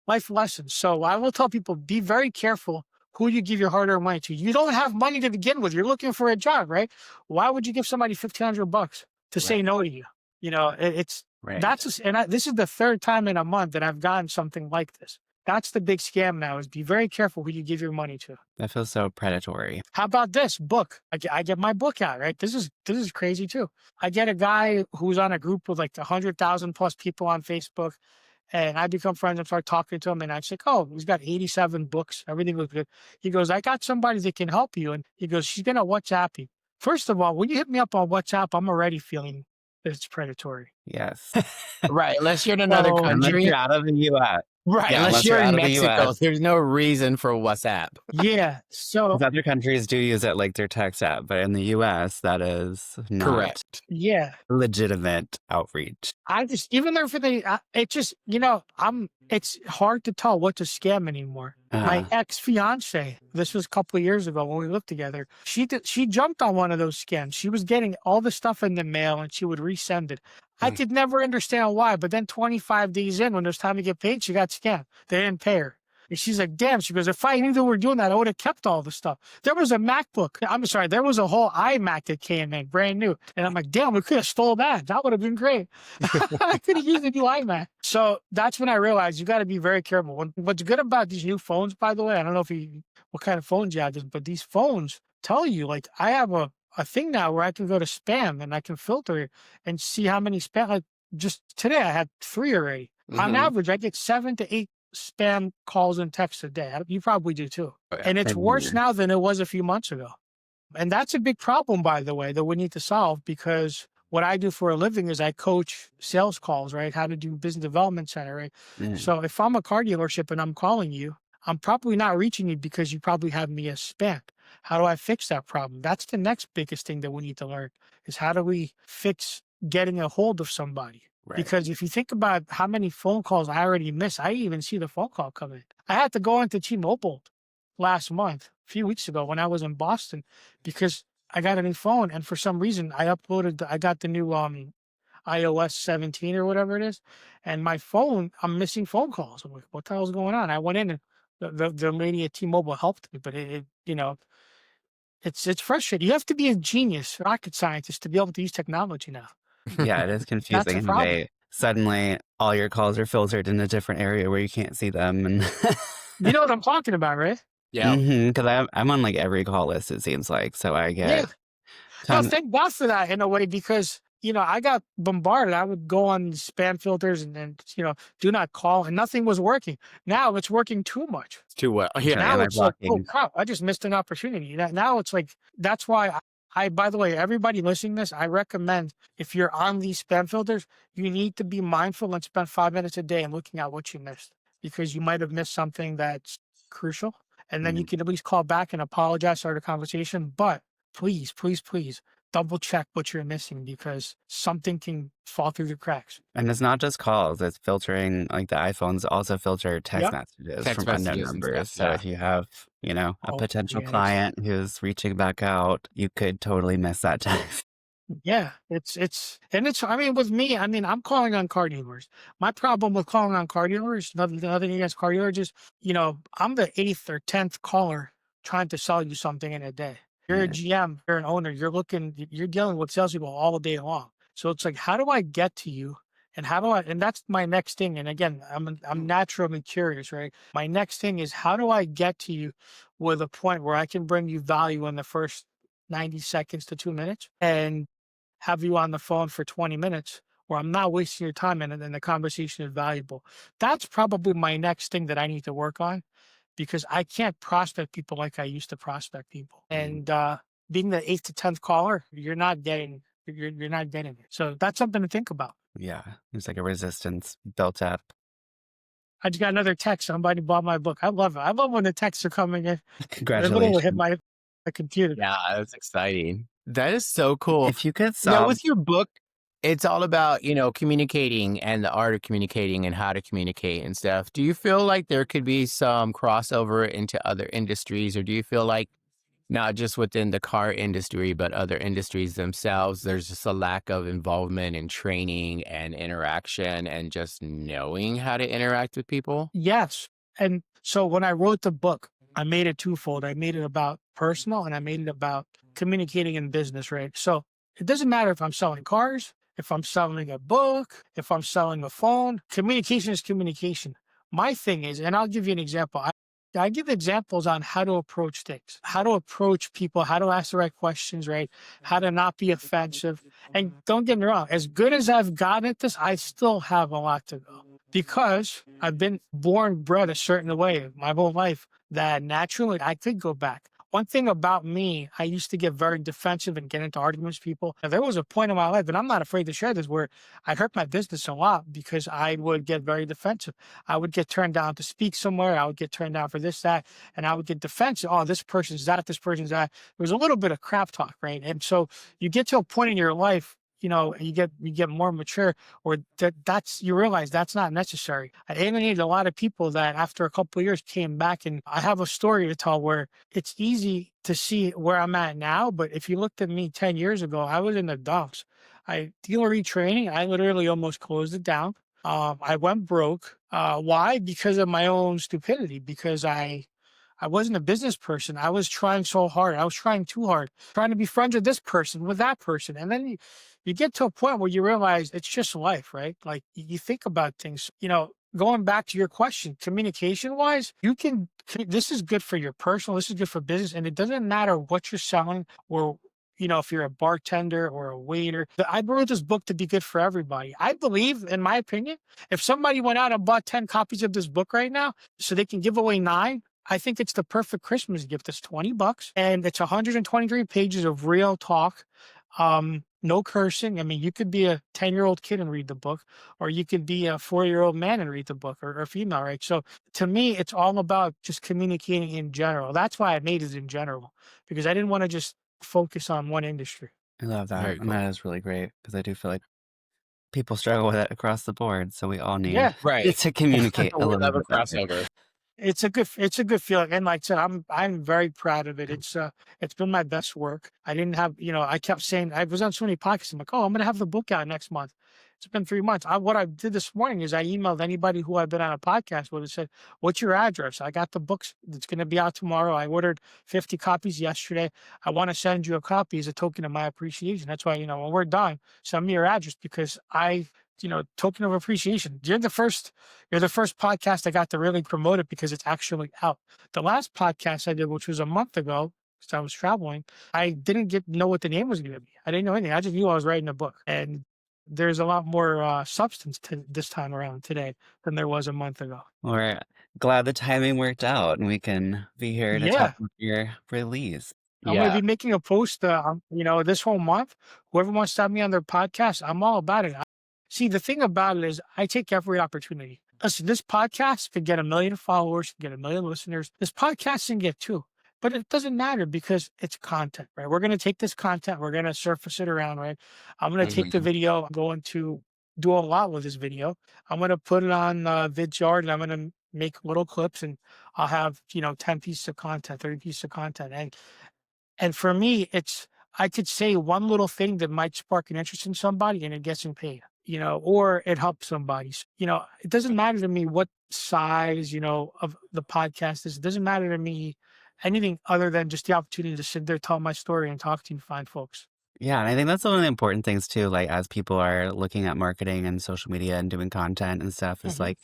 Life lessons. So I will tell people, be very careful who you give your hard-earned money to. You don't have money to begin with. You're looking for a job, right? Why would you give somebody $1,500 to say Right. no to you? It's Right. this is the third time in a month that I've gotten something like this. That's the big scam now, is be very careful who you give your money to. That feels so predatory. How about this book? I get my book out, right? This is crazy too. I get a guy who's on a group with like 100,000 plus people on Facebook, and I become friends and start talking to him. And I say, "Oh, he's got 87 books. Everything looks good." He goes, "I got somebody that can help you." And he goes, "She's gonna WhatsApp you." First of all, when you hit me up on WhatsApp, I'm already feeling that it's predatory. Yes. Right. Unless you're in another So Unless country. you're out of the US. Right. Yeah, Unless unless you're you're in out of the Mexico, US. there's no reason for WhatsApp. yeah, so 'Cause other countries do use it like their text app, but in the US, that is not Correct. yeah, legitimate outreach. I just, even if they, it just, it's hard to tell what's a scam anymore. My Uh, ex fiance, this was a couple of years ago when we lived together. She jumped on one of those scams. She was getting all the stuff in the mail and she would resend it. I Mm. could never understand why, but then 25 days in, when it was time to get paid, she got scammed. They didn't pay her. And she's like, damn, she goes, if I knew they were doing that, I would have kept all the stuff. There was a MacBook. I'm sorry, there was a whole iMac that came in, brand new. And I'm like, damn, we could have stole that. That would have been great. I could have used a new iMac. So that's when I realized you got to be very careful. What's good about these new phones, by the way, I don't know what kind of phones you have, but these phones tell you, like, I have a thing now where I can go to spam and I can filter it and see how many spam. Like, just today, I had 3 already. On Mhm. average, I get 7 to 8 spam calls and texts a day. You probably do too. Oh, yeah. And it's worse mhm. now than it was a few months ago. And that's a big problem, by the way, that we need to solve, because what I do for a living is I coach sales calls, right? How to do business development center, right? Mm. So if I'm a car dealership and I'm calling you, I'm probably not reaching you because you probably have me as spam. How do I fix that problem? That's the next biggest thing that we need to learn, is how do we fix getting a hold of somebody? Right. Because if you think about how many phone calls I already missed, I didn't even see the phone call come in. I had to go into T-Mobile last month, a few weeks ago when I was in Boston, because I got a new phone, and for some reason I got the new iOS 17 or whatever it is, and my phone, I'm missing phone calls. I'm like, what the hell's going on? I went in and the lady at T-Mobile helped me, but it's frustrating. You have to be a genius, rocket scientist, to be able to use technology now. Yeah, it is That's confusing a how problem. they suddenly all your calls are filtered in a different area where you can't see them, and You know what I'm talking about, right? Yeah. because I'm on like every call list, it seems like, so I Yeah. get No, ton. thank God for that in a way, because I got bombarded. I would go on spam filters and do not call, and nothing was working. Now it's working too much. It's too well. That's Yeah. right, Now it's like, oh anti-blocking. crap, I just missed an opportunity. Now it's like, that's why by the way, everybody listening to this, I recommend, if you're on these spam filters, you need to be mindful and spend 5 minutes a day and looking at what you missed, because you might have missed something that's crucial. And then you Mhm. can at least call back and apologize, start a conversation. But please, please, please double check what you're missing, because something can fall through the cracks. And it's not just calls, it's filtering, like, the iPhones also filter text Yep. messages Text from unknown messages and numbers, stuff. so Yeah. if you have, a Oh, potential yeah. It's, client who's reaching back out, you could totally miss that text. yeah. I mean, with me, I mean, I'm calling on car dealers. My problem with calling on car dealers, nothing against car dealers, is, I'm the 8th or 10th caller trying to sell you something in a day. You're a Yeah, GM, you're an owner, you're dealing with salespeople all day long. So it's like, how do I get to you? And that's my next thing. And again, I'm naturally curious, right? My next thing is, how do I get to you with a point where I can bring you value in the first 90 seconds to 2 minutes, and have you on the phone for 20 minutes where I'm not wasting your time and then the conversation is valuable. That's probably my next thing that I need to work on because I can't prospect people like I used to prospect people. And being the eighth to 10th caller, you're not getting it. So that's something to think about. Yeah, there's like a resistance built up. I just got another text. Somebody bought my book. I love it. I love when the texts are coming in. It literally hit Congratulations. my computer. Yeah, that's exciting. That is so cool. If you could Now, solve with your book, it's all about, communicating and the art of communicating and how to communicate and stuff. Do you feel like there could be some crossover into other industries, or do you feel like not just within the car industry, but other industries themselves, there's just a lack of involvement and training and interaction and just knowing how to interact with people? Yes. And so when I wrote the book, I made it twofold. I made it about personal and I made it about communicating in business, right? So it doesn't matter if I'm selling cars, if I'm selling a book, if I'm selling a phone, communication is communication. My thing is, and I'll give you an example. I give examples on how to approach things, how to approach people, how to ask the right questions, right? How to not be offensive. And don't get me wrong, as good as I've gotten at this, I still have a lot to go because I've been born, bred a certain way my whole life that naturally I could go back. One thing about me, I used to get very defensive and get into arguments with people. And there was a point in my life, and I'm not afraid to share this, where I hurt my business a lot because I would get very defensive. I would get turned down to speak somewhere. I would get turned down for this, that, and I would get defensive. Oh, this person's that, this person's that. There was a little bit of crap talk, right? And so you get to a point in your life, and you get more mature, or that's you realize that's not necessary. I alienated a lot of people that after a couple of years came back, and I have a story to tell where it's easy to see where I'm at now. But if you looked at me 10 years ago, I was in the dumps. I dealer retraining, I literally almost closed it down. I went broke. Why? Because of my own stupidity. Because I wasn't a business person. I was trying so hard. I was trying too hard, trying to be friends with this person, with that person. And then you get to a point where you realize it's just life, right? Like you think about things, going back to your question, communication wise, this is good for your personal, this is good for business. And it doesn't matter what you're selling or, if you're a bartender or a waiter. I wrote this book to be good for everybody. I believe, in my opinion, if somebody went out and bought 10 copies of this book right now so they can give away nine, I think it's the perfect Christmas gift. It's $20 and it's 123 pages of real talk. No cursing. I mean, you could be a 10-year-old kid and read the book, or you could be a 4-year-old man and read the book, or female, right? So to me, it's all about just communicating in general. That's why I made it in general, because I didn't want to just focus on one industry. I love that, Very and cool. that is really great because I do feel like people struggle with it across the board, so we all need Yeah. Right. to communicate a We little love a bit better. crossover. It's a good feeling. And like I said, I'm very proud of it. It's been my best work. I didn't have, I kept saying I was on so many podcasts. I'm like, oh, I'm gonna have the book out next month. It's been 3 months. What I did this morning is I emailed anybody who I've been on a podcast with and said, what's your address? I got the books. It's gonna be out tomorrow. I ordered 50 copies yesterday. I want to send you a copy as a token of my appreciation. That's why, when we're done, send me your address because token of appreciation. You're the first podcast I got to really promote it because it's actually out. The last podcast I did, which was a month ago, because I was traveling, I didn't know what the name was going to be. I didn't know anything. I just knew I was writing a book. And there's a lot more substance to this time around today than there was a month ago. We're glad the timing worked out, and we can be here to talk Yeah. about your release. I'm going to Yeah. be making a post, this whole month. Whoever wants to have me on their podcast, I'm all about it. See, the thing about it is I take every opportunity. Listen, this podcast could get 1 million followers, could get 1 million listeners. This podcast can get two, but it doesn't matter because it's content, right? We're going to take this content, we're going to surface it around, right? I'm going to take the Mhm. video. I'm going to do a lot with this video. I'm going to put it on Vidyard and I'm going to make little clips and I'll have, 10 pieces of content, 30 pieces of content. And for me, I could say one little thing that might spark an interest in somebody and it gets them paid, or it helps somebody. It doesn't matter to me what size, of the podcast is. It doesn't matter to me anything other than just the opportunity to sit there, tell my story and talk to you fine folks. Yeah, and I think that's one of the important things too, like, as people are looking at marketing and social media and doing content and stuff, is, Mhm, like,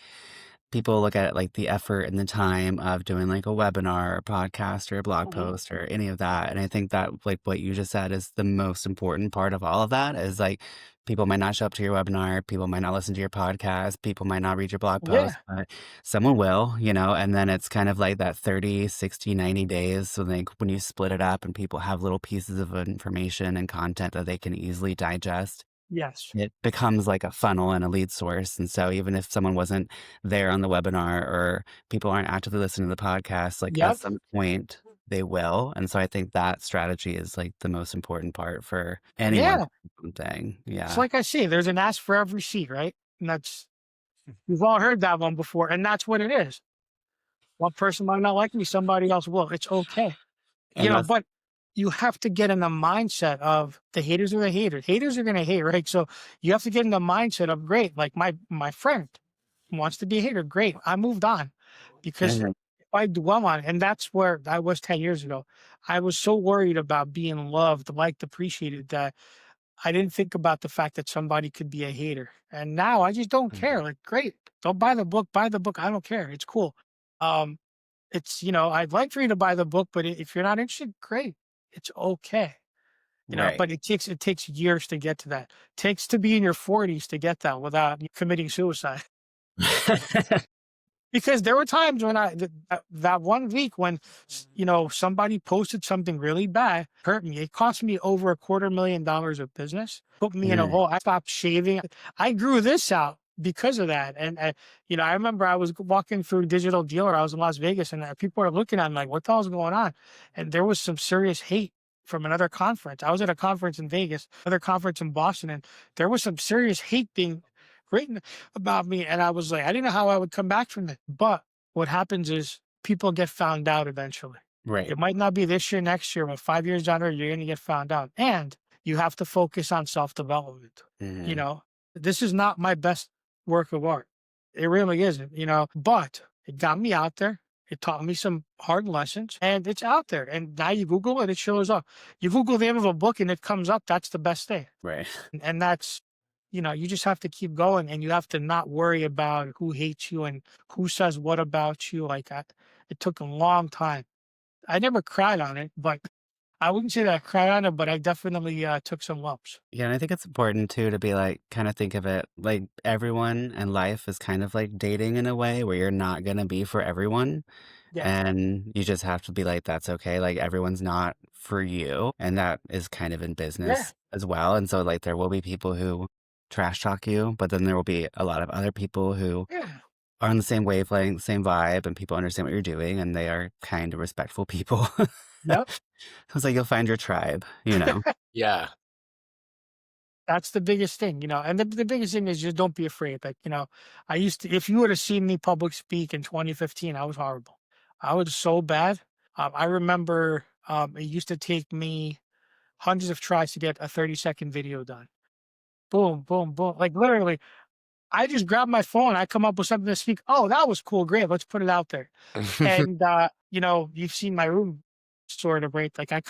people look at, like, the effort and the time of doing, like, a webinar or podcast or a blog mhm. post or any of that, and I think that, like, what you just said is the most important part of all of that is, like, People might not show up to your webinar, people might not listen to your podcast, people might not read your blog Yeah. post, but someone will, and then it's kind of like that 30, 60, 90 days. So like when you split it up and people have little pieces of information and content that they can easily digest, Yes. it becomes like a funnel and a lead source. And so even if someone wasn't there on the webinar or people aren't actively listening to the podcast, like at Yep. some point they will. And so I think that strategy is like the most important part for anyone Yeah. thing. It's Yeah. like I say, there's an ask for every seat, right? And that's we've all heard that one before, and that's what it is. One person might not like me, somebody else will. It's okay. And that's But you have to get in the mindset of the haters are the haters. Haters are gonna hate, right? So you have to get in the mindset of great, like my friend wants to be a hater. Great. I moved on because mhm, if I dwell on it, and that's where I was 10 years ago. I was so worried about being loved, liked, appreciated that I didn't think about the fact that somebody could be a hater. And now I just don't care. mhm, Like, great. Don't buy the book, buy the book. I don't care. It's cool. Um, I'd like for you to buy the book, but if you're not interested, great. It's okay. right. But it takes years to get to that. Takes to be in your 40s to get that without committing suicide. Because there were times when that 1 week when somebody posted something really bad, hurt me. It cost me over $250,000 of business, put me in a Mhm, hole. I stopped shaving. I grew this out because of that. And I remember I was walking through Digital Dealer. I was in Las Vegas, and people are looking at me like, "What the hell's going on?" And there was some serious hate from another conference. I was at a conference in Vegas, another conference in Boston, and there was some serious hate being written about me, and I was like, I didn't know how I would come back from it. But what happens is people get found out eventually. right. It might not be this year, next year, but 5 years down the road, you're going to get found out. And you have to focus on self development. You Mhm, know, this is not my best work of art. It really isn't, but it got me out there. It taught me some hard lessons, and it's out there. And now you Google it, it shows up. You Google the name of a book and it comes up. That's the best thing. right. And that's you just have to keep going, and you have to not worry about who hates you and who says what about you. Like that, it took a long time. I never cried on it, but I wouldn't say that I cried on it, but I definitely took some lumps. Yeah, and I think it's important too to be like, kind of think of it like everyone in life is kind of like dating in a way where you're not going to be for everyone. Yeah, And you just have to be like, that's okay. Like everyone's not for you. And that is kind of in yeah, business as well. And so like there will be people who trash talk you, but then there will be a lot of other people who yeah. are on the same wavelength, same vibe, and people understand what you're doing and they are kind of respectful people. Yep. It's like you'll find your tribe. Yeah. That's the biggest thing. And the biggest thing is just don't be afraid. Like, I used to, if you would have seen me public speak in 2015, I was horrible. I was so bad. I remember it used to take me hundreds of tries to get a 30-second video done. Boom, boom, boom. Like literally, I just grab my phone, I come up with something to speak. Oh, that was cool. Great. Let's put it out there. And you've seen my room sort of, right? Like I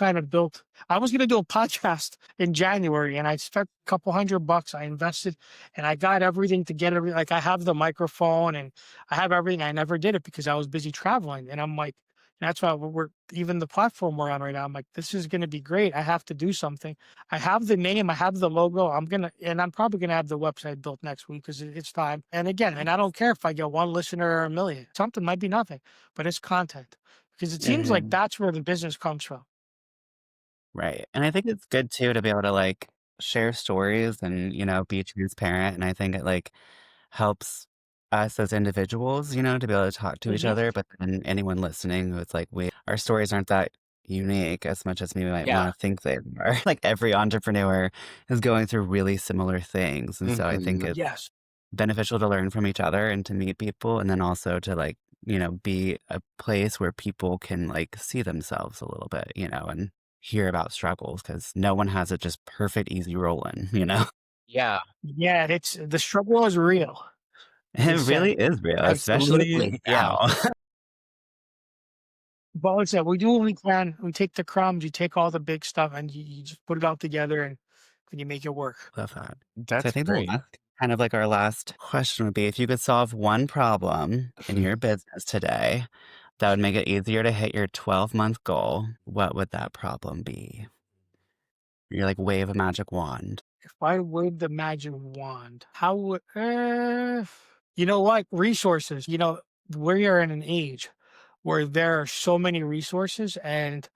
was gonna do a podcast in January and I spent a couple $100. I invested and I got everything to get everything. Like I have the microphone and I have everything. I never did it because I was busy traveling. And I'm like, that's why we're even the platform we're on right now. I'm like, this is gonna be great. I have to do something. I have the name, I have the logo. I'm probably gonna have the website built next week because it's time. And again, and I don't care if I get one listener or a million. Something might be nothing, but it's content. Because it seems like Mhm. that's where the business comes from. Right. And I think it's good too to be able to like share stories and be transparent. And I think it like helps us as individuals to be able to talk to each Mhm. other. But then anyone listening who it's like our stories aren't that unique as much as we might Yeah. want to think they are. Like every entrepreneur is going through really similar things. And so I think Mhm. it's Yes. beneficial to learn from each other and to meet people and then also to like be a place where people can like see themselves a little bit and hear about struggles because no one has it just perfect, easy rolling. Yeah. Yeah, it's the struggle is real, they It say. really is real, especially Absolutely. Yeah. now. But like I said, we do what we can. We take the crumbs, you take all the big stuff, and you just put it all together and you make it work. Love that. So I That's think the great. last kind of like our last question would be if you could solve one problem in your business today that would make it easier to hit your 12-month goal, what would that problem be? You're like wave a magic wand. If I waved the magic wand, how would you know what? Resources. You know, we are in an age where there are so many resources and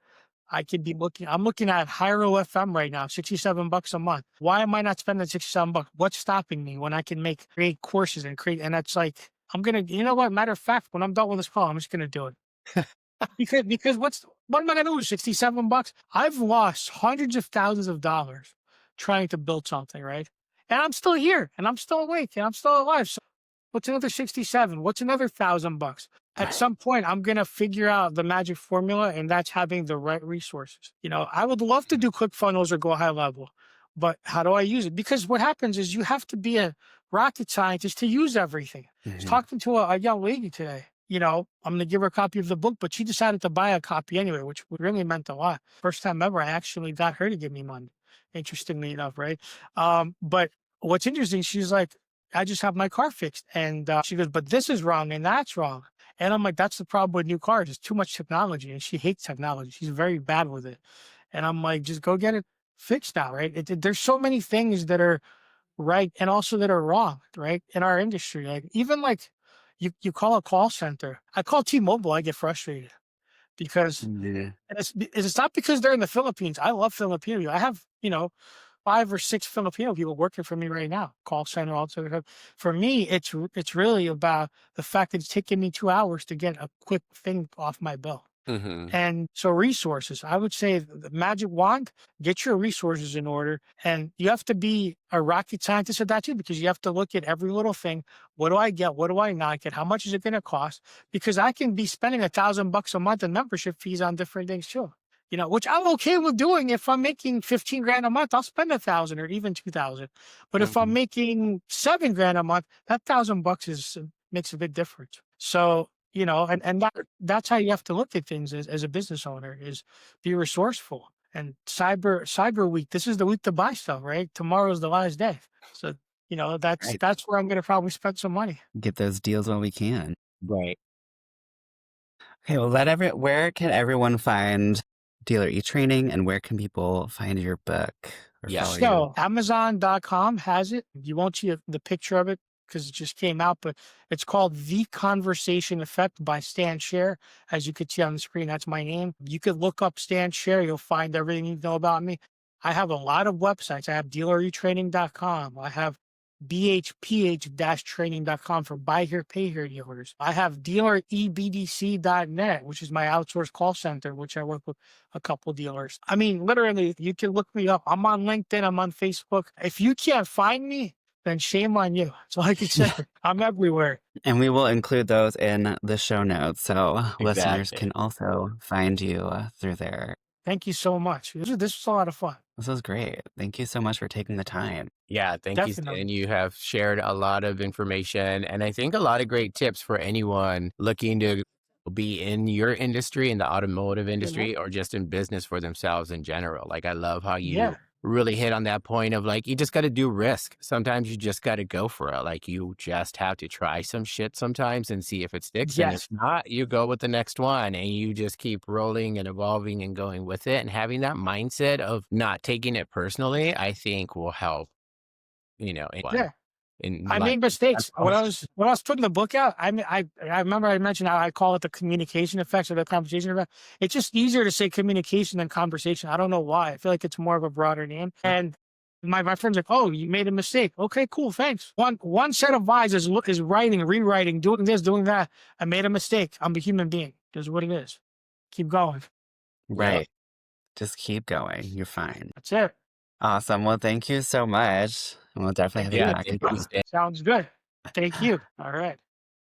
I'm looking at Hyro FM right now, 67 bucks a month. Why am I not spending 67 bucks? What's stopping me when I can create courses and create, and that's like, you know what? Matter of fact, when I'm done with this call, I'm just going to do it. Because what am I going to lose? 67 bucks? I've lost hundreds of thousands of dollars trying to build something, right? And I'm still here and I'm still awake and I'm still alive. So what's another 67? What's another $1,000? At some point, I'm going to figure out the magic formula, and that's having the right resources. You know, I would love to do ClickFunnels or go high level, but how do I use it? Because what happens is you have to be a rocket scientist to use everything. I was Mhm. talking to a young lady today. You know, I'm going to give her a copy of the book, but she decided to buy a copy anyway, which really meant a lot. First time ever, I actually got her to give me money, interestingly enough, right? But what's interesting, she's like, I just have my car fixed. And she goes, but this is wrong and that's wrong. And I'm like, that's the problem with new cars. It's too much technology. And she hates technology. She's very bad with it. And I'm like, just go get it fixed now, right? There's so many things that are right and also that are wrong, right? In our industry. Like even like you call a call center. I call T-Mobile, I get frustrated because Yeah. it's not because they're in the Philippines. I love Filipino. I have, you know, 5 or 6 Filipino people working for me right now, call center, also. For me, it's really about the fact that it's taking me 2 hours to get a quick thing off my bill. Hmm. And so resources, I would say the magic wand, get your resources in order. And you have to be a rocket scientist at that too, because you have to look at every little thing. What do I get? What do I not get? How much is it going to cost? Because I can be spending $1,000 a month in membership fees on different things too. You know, which I'm okay with doing. If I'm making 15 grand a month, I'll spend 1,000 or even 2,000. But if I'm Mhm. making 7 grand a month, that $1,000 is makes a big difference. So, you know, and that's how you have to look at things as a business owner is be resourceful. And cyber week, this is the week to buy stuff, right? Tomorrow's the last day. So, you know, Right. that's where I'm gonna probably spend some money. Get those deals when we can. Right. Okay, well, where can everyone find Dealer E-Training and where can people find your book or Yeah. follow you? So Amazon.com has it. You won't see the picture of it because it just came out, but it's called The Conversation Effect by Stan Sher. As you could see on the screen, that's my name. You could look up Stan Sher. You'll find everything you know about me. I have a lot of websites. I have dealeretraining.com. I have bhph-training.com for buy here, pay here dealers. I have dealerebdc.net, which is my outsourced call center, which I work with a couple dealers. I mean, literally, you can look me up. I'm on LinkedIn, I'm on Facebook. If you can't find me, then shame on you. That's all I can say. I'm everywhere. And we will include those in the show notes so listeners Exactly. can also find you through there. Thank you so much. This was a lot of fun. This was great. Thank you so much for taking the time. Yeah, thank you, Definitely. Stan. You have shared a lot of information and I think a lot of great tips for anyone looking to be in your industry, in the automotive Mhm. industry, or just in business for themselves in general. Like, I love how Yeah. you really hit on that point of like, you just got to do risk. Sometimes you just got to go for it. Like, you just have to try some shit sometimes and see if it sticks. And if Yes. not, you go with the next one and you just keep rolling and evolving and going with it. And having that mindset of not taking it personally, I think will help anyone Yeah. in I life made in mistakes general. when I was putting the book out. I remember I mentioned how I call it the communication effects or the conversation effect. It's just easier to say communication than conversation. I don't know why. I feel like it's more of a broader name. And my friend's like, "Oh, you made a mistake. Okay, cool, thanks." One set of eyes is writing, rewriting, doing this, doing that. I made a mistake. I'm a human being. That's what it is. Keep going. Yeah. Right. Just keep going. You're fine. That's it. Awesome. Well, thank you so much. And we'll definitely have Thank you you. Yeah. back Thank you, again. Stan. Sounds good. Thank you. All right.